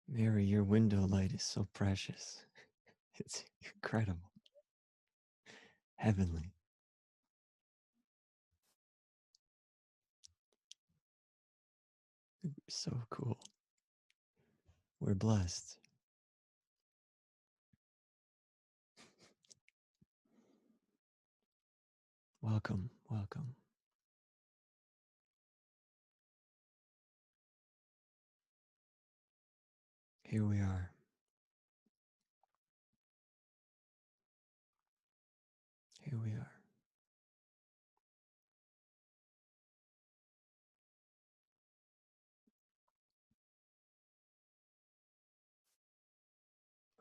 Mary, your window light is so precious. It's incredible. Heavenly. So cool. We're blessed. Welcome, welcome. Here we are. Here we are.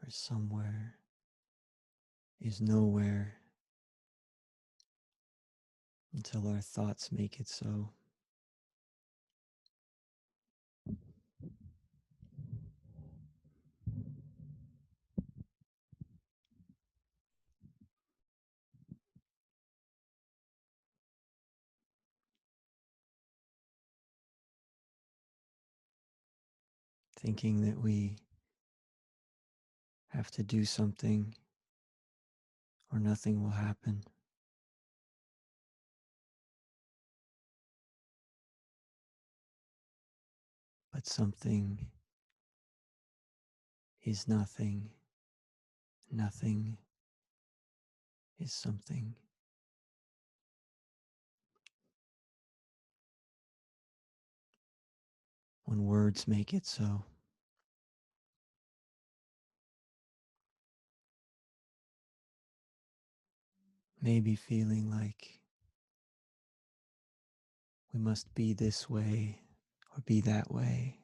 Where somewhere is nowhere until our thoughts make it so. Thinking that we have to do something or nothing will happen. But something is nothing. Nothing is something. When words make it so. Maybe feeling like we must be this way or be that way.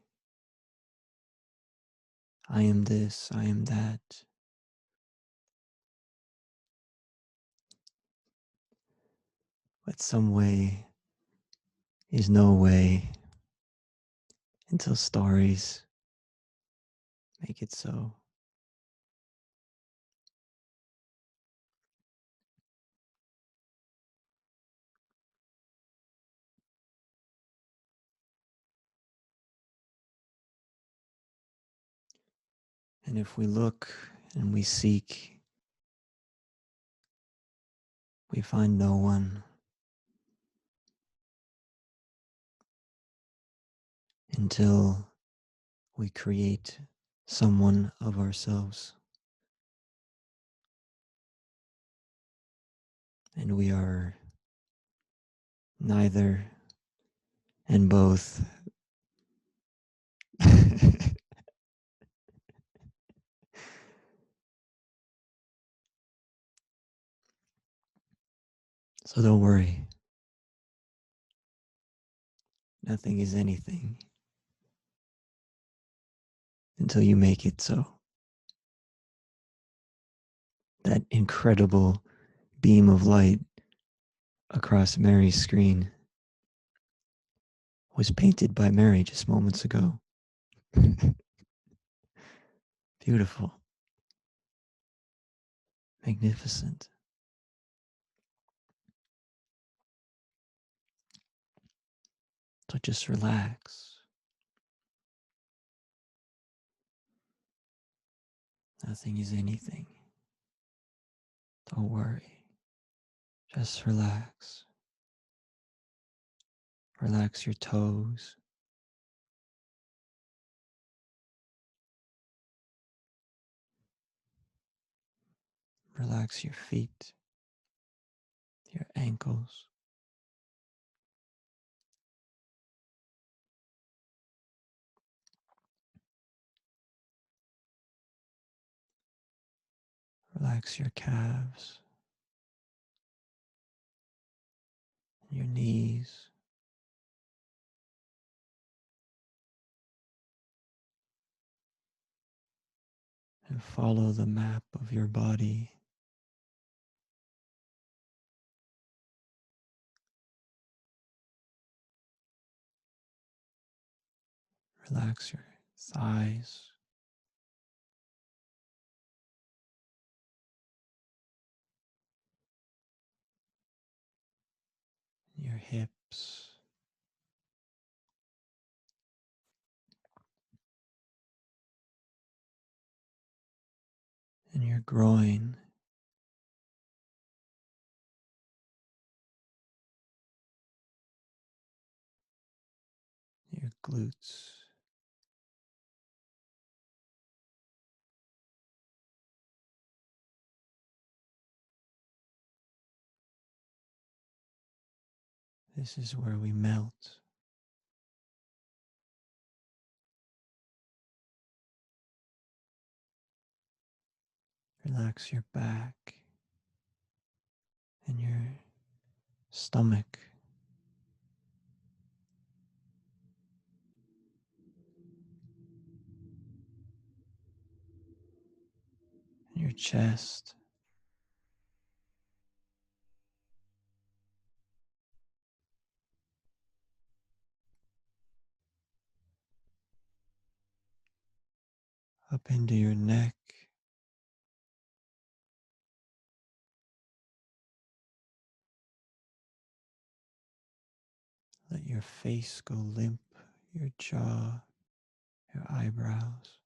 I am this, I am that. But some way is no way until stories make it so. And if we look and we seek, we find no one until we create someone of ourselves. And we are neither and both. So don't worry. Nothing is anything until you make it so. That incredible beam of light across Mary's screen was painted by Mary just moments ago. Beautiful. Magnificent. So just relax. Nothing is anything. Don't worry. Just relax. Relax your toes. Relax your feet, your ankles. Relax your calves, your knees. And follow the map of your body. Relax your thighs, your hips, groin, your glutes, this is where we melt. Relax your back and your stomach, and your chest. Up into your neck, let your face go limp, your jaw, your eyebrows,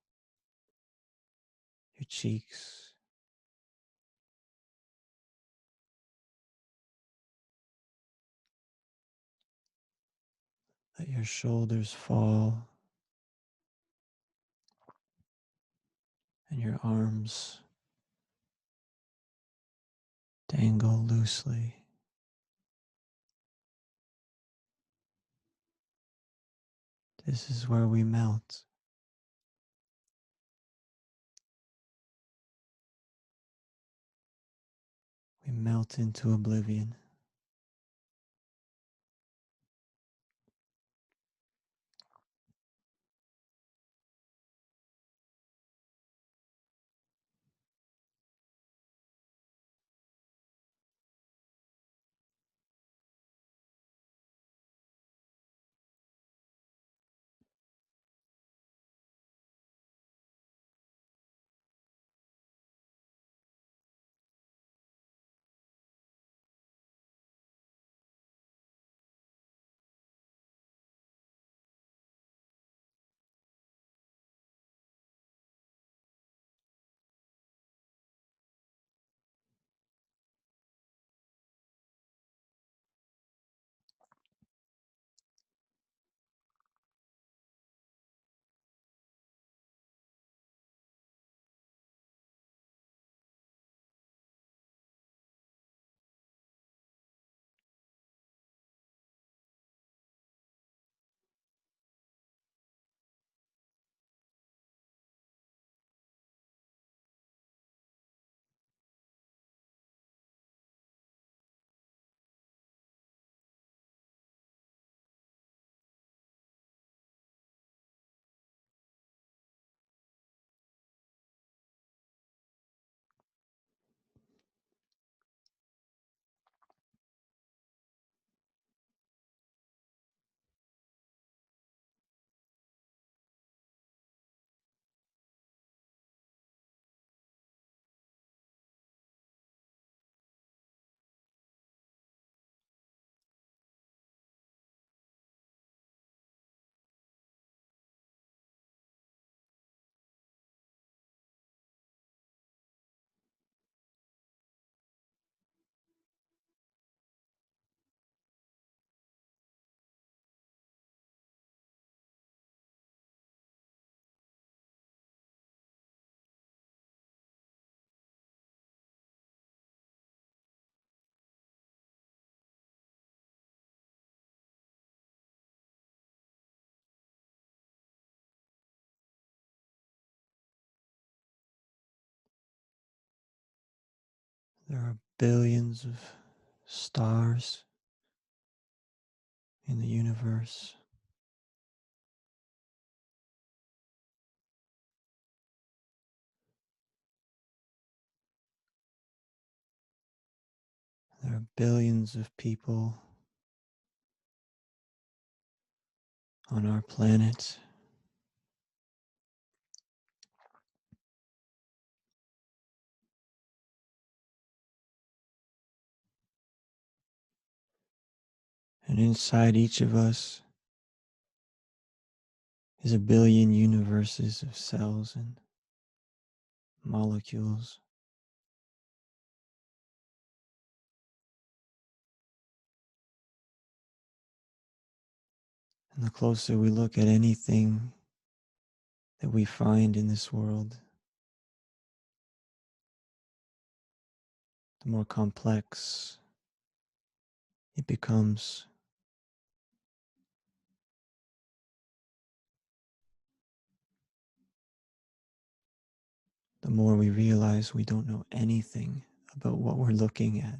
your cheeks. Let your shoulders fall and your arms dangle loosely. This is where we melt. We melt into oblivion. There are billions of stars in the universe. There are billions of people on our planet. And inside each of us is a billion universes of cells and molecules. And the closer we look at anything that we find in this world, the more complex it becomes. The more we realize we don't know anything about what we're looking at,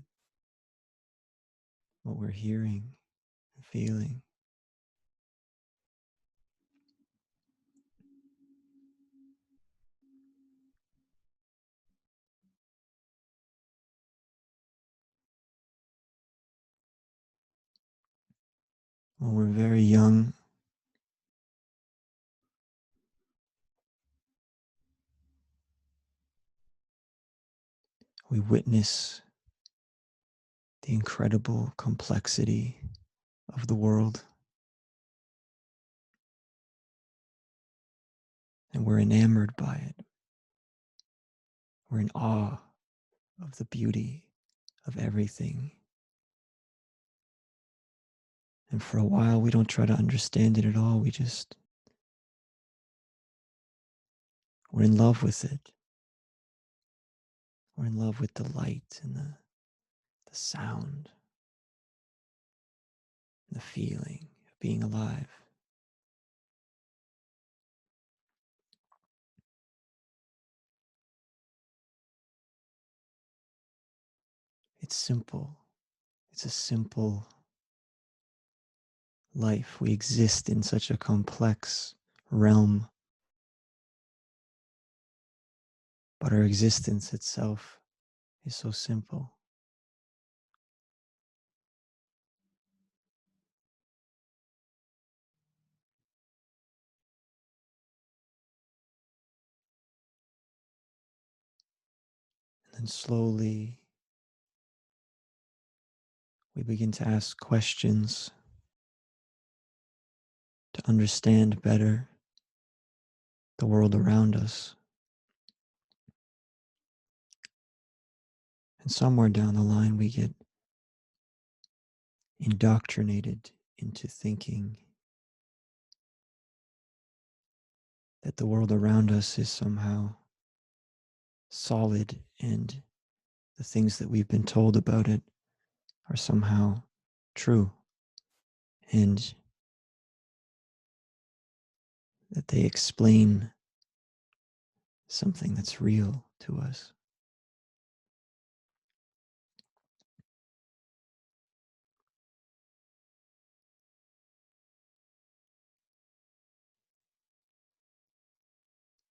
what we're hearing and feeling. When we're very young, we witness the incredible complexity of the world, and we're enamored by it. We're in awe of the beauty of everything. And for a while, we don't try to understand it at all. We're in love with it. We're in love with the light and the sound, the feeling of being alive. It's simple. It's a simple life. We exist in such a complex realm, but our existence itself is so simple. And then slowly we begin to ask questions to understand better the world around us. And somewhere down the line, we get indoctrinated into thinking that the world around us is somehow solid and the things that we've been told about it are somehow true and that they explain something that's real to us.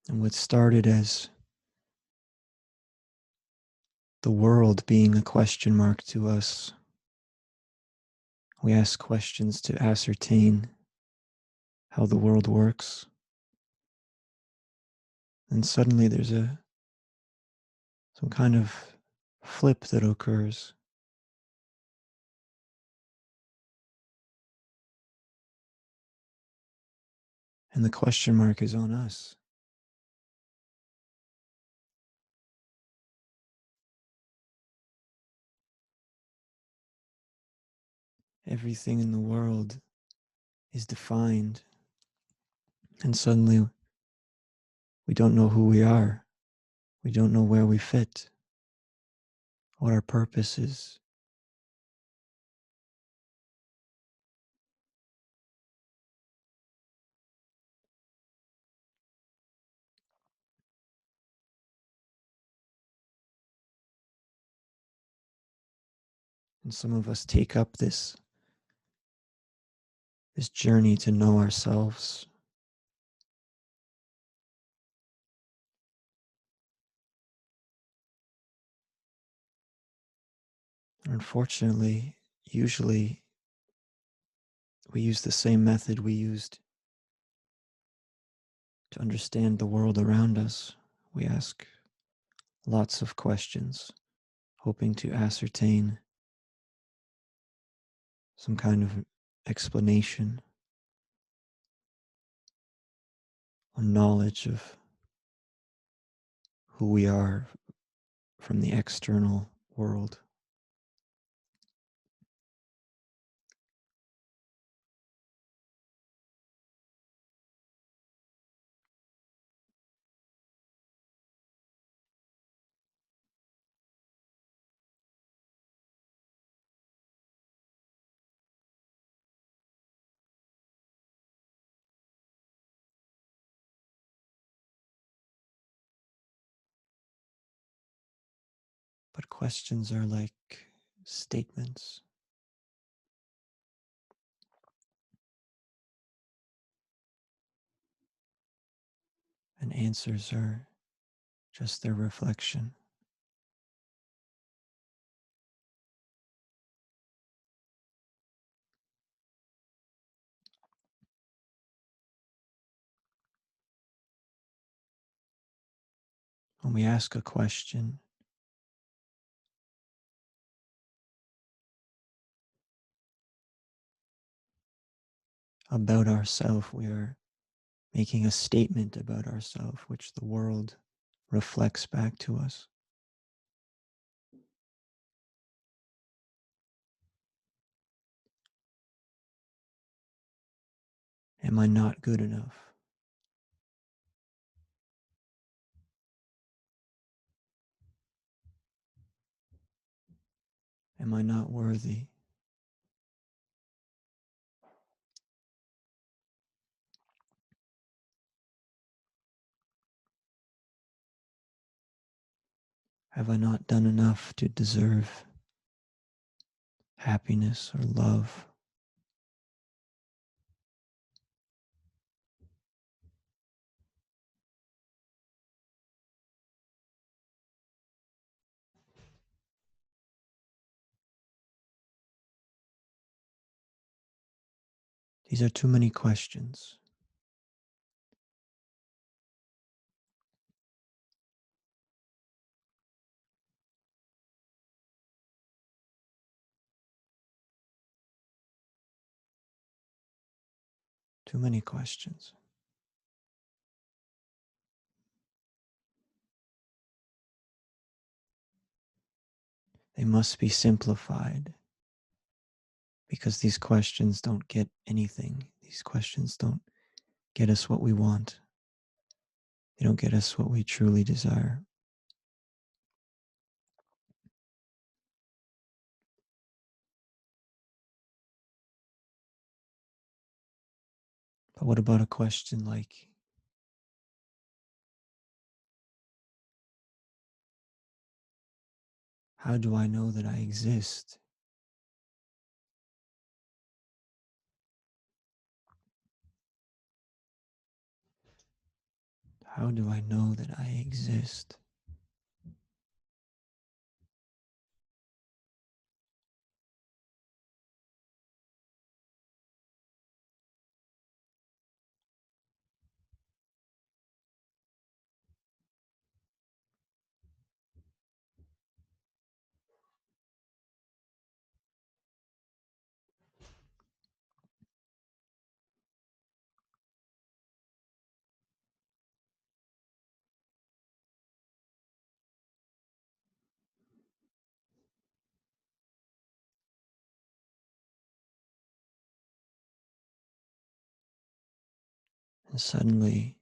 And what started as the world being a question mark to us, we ask questions to ascertain how the world works. And suddenly there's some kind of flip that occurs. And the question mark is on us. Everything in the world is defined, and suddenly we don't know who we are. We don't know where we fit, what our purpose is. And some of us take up this journey to know ourselves. And unfortunately, usually we use the same method we used to understand the world around us. We ask lots of questions, hoping to ascertain some kind of explanation or knowledge of who we are from the external world. But questions are like statements, and answers are just their reflection. When we ask a question, about ourselves, we are making a statement about ourselves, which the world reflects back to us. Am I not good enough? Am I not worthy? Have I not done enough to deserve happiness or love? These are too many questions. Too many questions. They must be simplified because these questions don't get anything. These questions don't get us what we want. They don't get us what we truly desire. But what about a question like, how do I know that I exist? How do I know that I exist? And suddenly,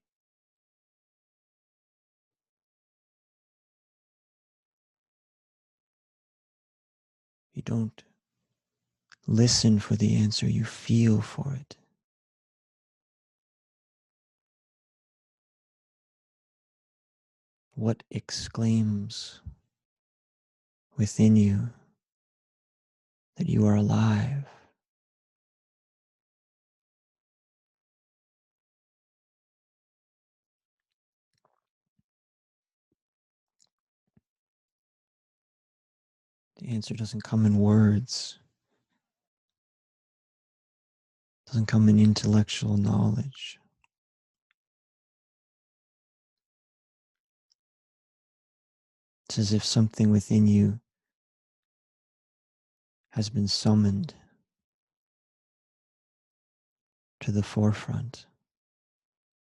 you don't listen for the answer, you feel for it. What exclaims within you that you are alive? The answer doesn't come in words, doesn't come in intellectual knowledge. It's as if something within you has been summoned to the forefront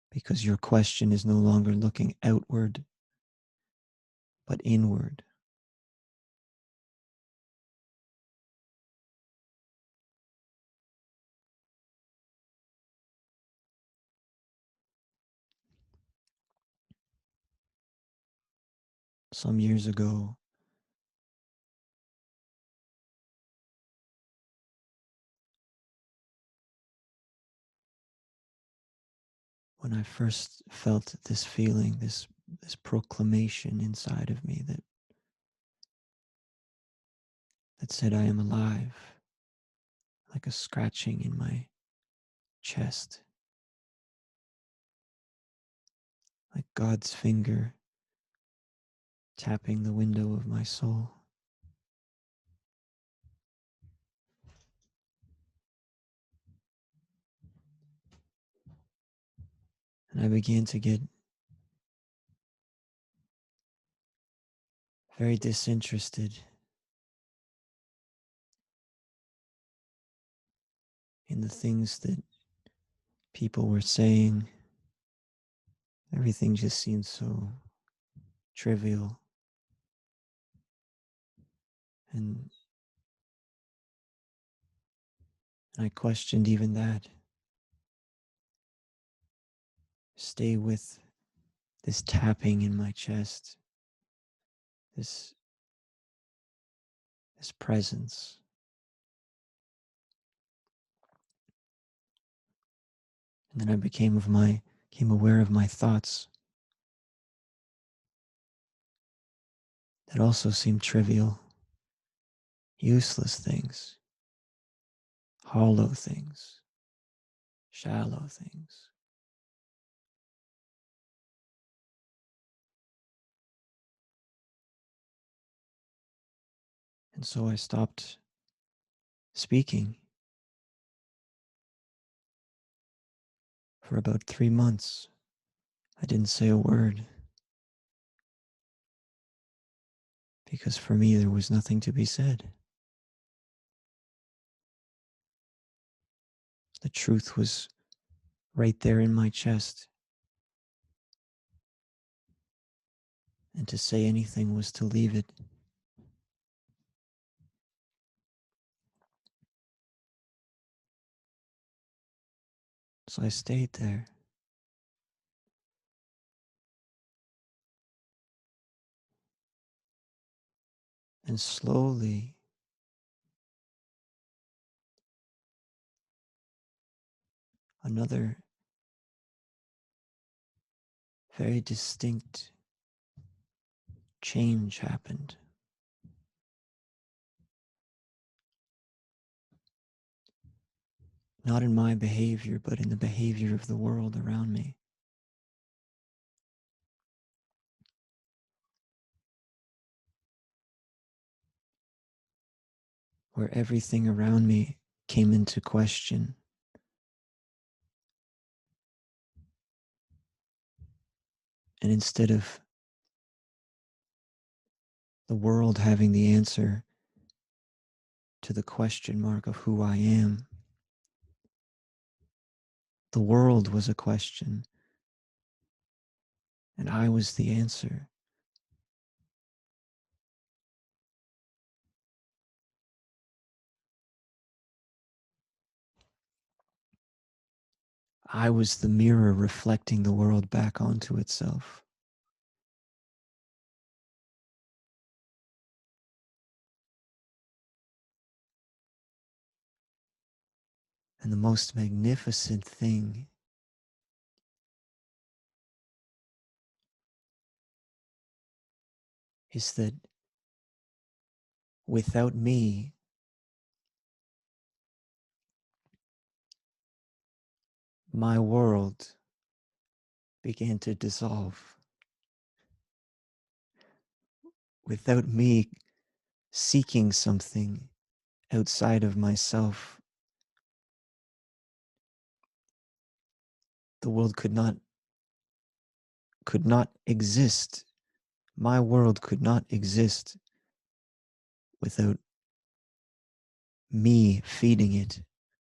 because your question is no longer looking outward, but inward. Some years ago, when I first felt this feeling, this proclamation inside of me that that said I am alive, like a scratching in my chest, like God's finger tapping the window of my soul. And I began to get very disinterested in the things that people were saying. Everything just seemed so trivial. And I questioned even that. Stay with this tapping in my chest, this this presence. And then I became aware of my thoughts that also seemed trivial, useless things, hollow things, shallow things. And so I stopped speaking for about 3 months. I didn't say a word because for me there was nothing to be said. The truth was right there in my chest, and to say anything was to leave it. So I stayed there. And slowly, another very distinct change happened. Not in my behavior, but in the behavior of the world around me. Where everything around me came into question. And instead of the world having the answer to the question mark of who I am, the world was a question, and I was the answer. I was the mirror reflecting the world back onto itself. And the most magnificent thing is that without me, my world began to dissolve. Without me seeking something outside of myself, the world could not exist. My world could not exist without me feeding it,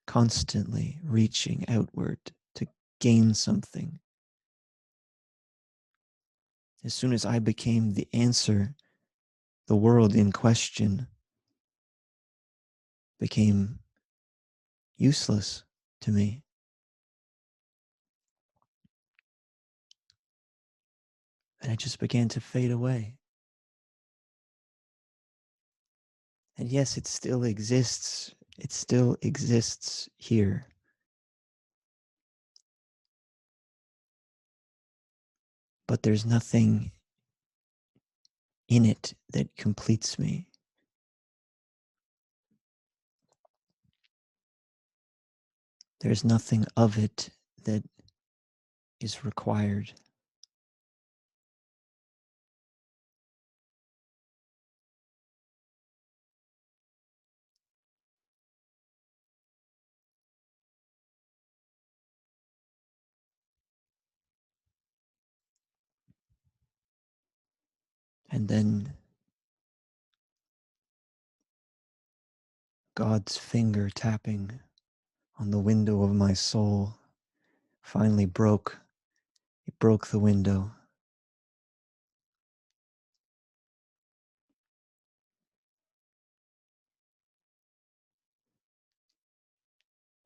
constantly reaching outward to gain something. As soon as I became the answer, the world in question became useless to me. And it just began to fade away. And yes, it still exists. It still exists here. But there's nothing in it that completes me. There's nothing of it that is required. And then God's finger tapping on the window of my soul finally broke. It broke the window.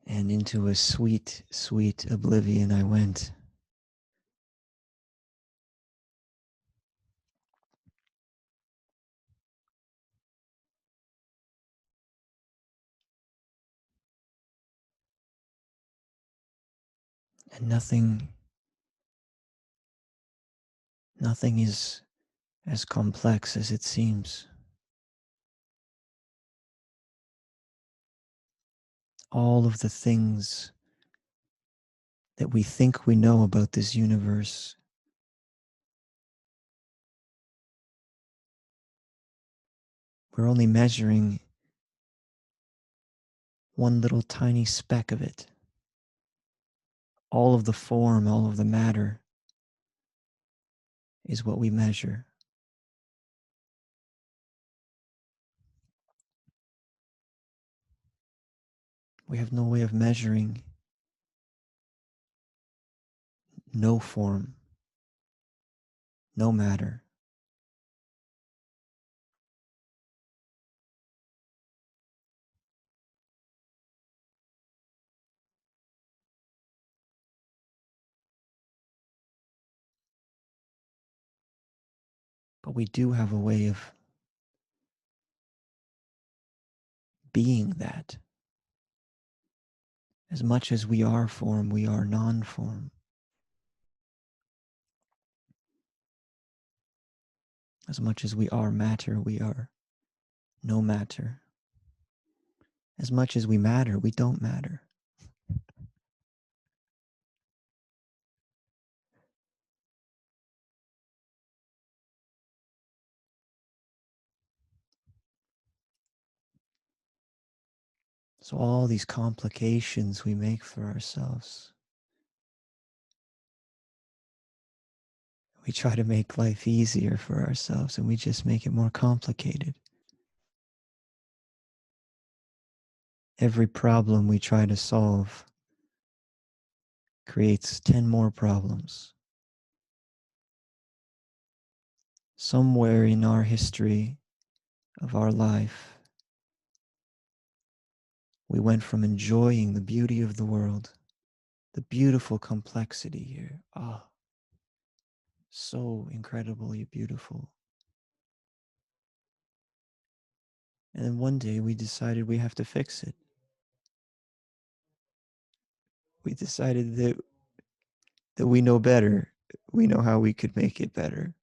And into a sweet, sweet oblivion I went. And nothing is as complex as it seems. All of the things that we think we know about this universe, we're only measuring one little tiny speck of it. All of the form, all of the matter is what we measure. We have no way of measuring no form, no matter. But we do have a way of being that. As much as we are form, we are non-form. As much as we are matter, we are no matter. As much as we matter, we don't matter. So all these complications we make for ourselves, we try to make life easier for ourselves and we just make it more complicated. Every problem we try to solve creates 10 more problems. Somewhere in our history of our life, we went from enjoying the beauty of the world, the beautiful complexity here. Ah, so incredibly beautiful. And then one day we decided we have to fix it. We decided that we know better. We know how we could make it better.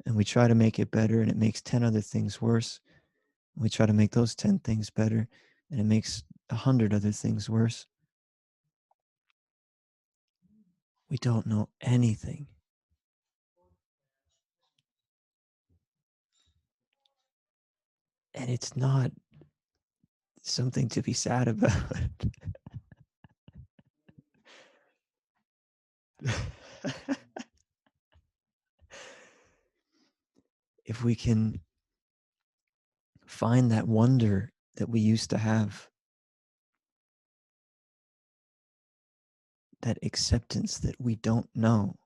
And we try to make it better and it makes 10 other things worse. We try to make those 10 things better and it makes 100 other things worse. We don't know anything. And it's not something to be sad about. If we can find that wonder that we used to have, that acceptance that we don't know,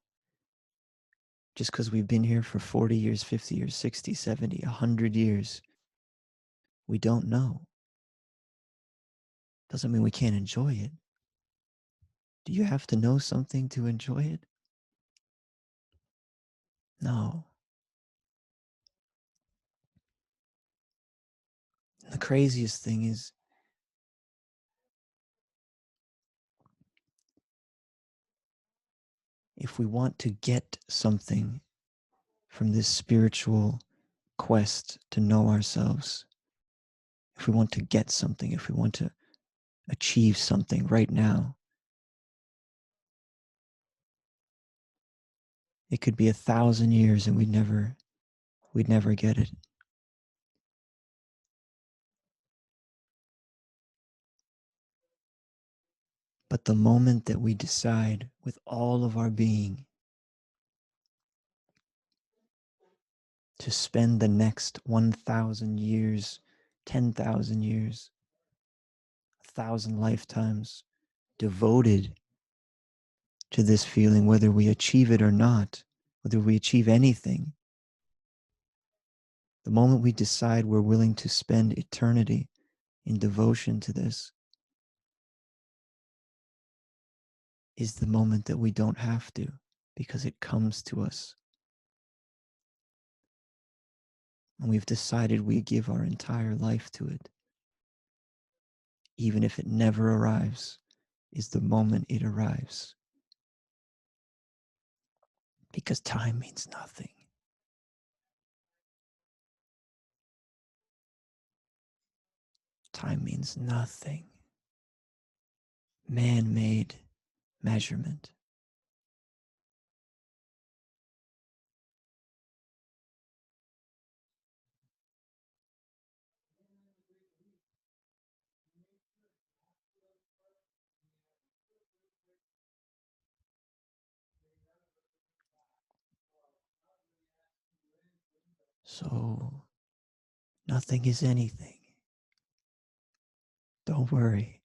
just because we've been here for 40 years, 50 years, 60, 70, 100 years, we don't know. Doesn't mean we can't enjoy it. Do you have to know something to enjoy it? No. The craziest thing is if we want to get something from this spiritual quest to know ourselves, if we want to get something, if we want to achieve something right now. It could be 1,000 years and we'd never get it. But the moment that we decide with all of our being to spend the next 1,000 years, 10,000 years, 1,000 lifetimes devoted to this feeling, whether we achieve it or not, whether we achieve anything, the moment we decide we're willing to spend eternity in devotion to this is the moment that we don't have to, because it comes to us. And we've decided we give our entire life to it. Even if it never arrives, is the moment it arrives. Because time means nothing. Time means nothing. Man-made measurement. So nothing is anything. Don't worry.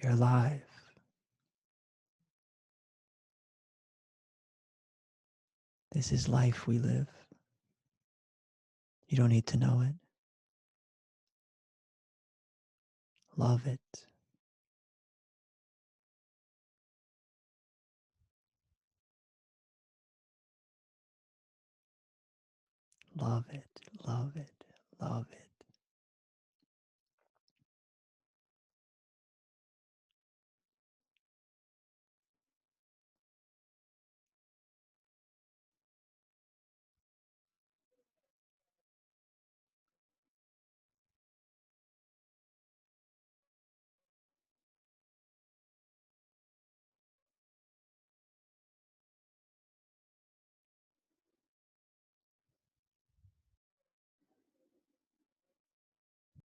You're alive. This is life we live. You don't need to know it. Love it. Love it. Love it. Love it.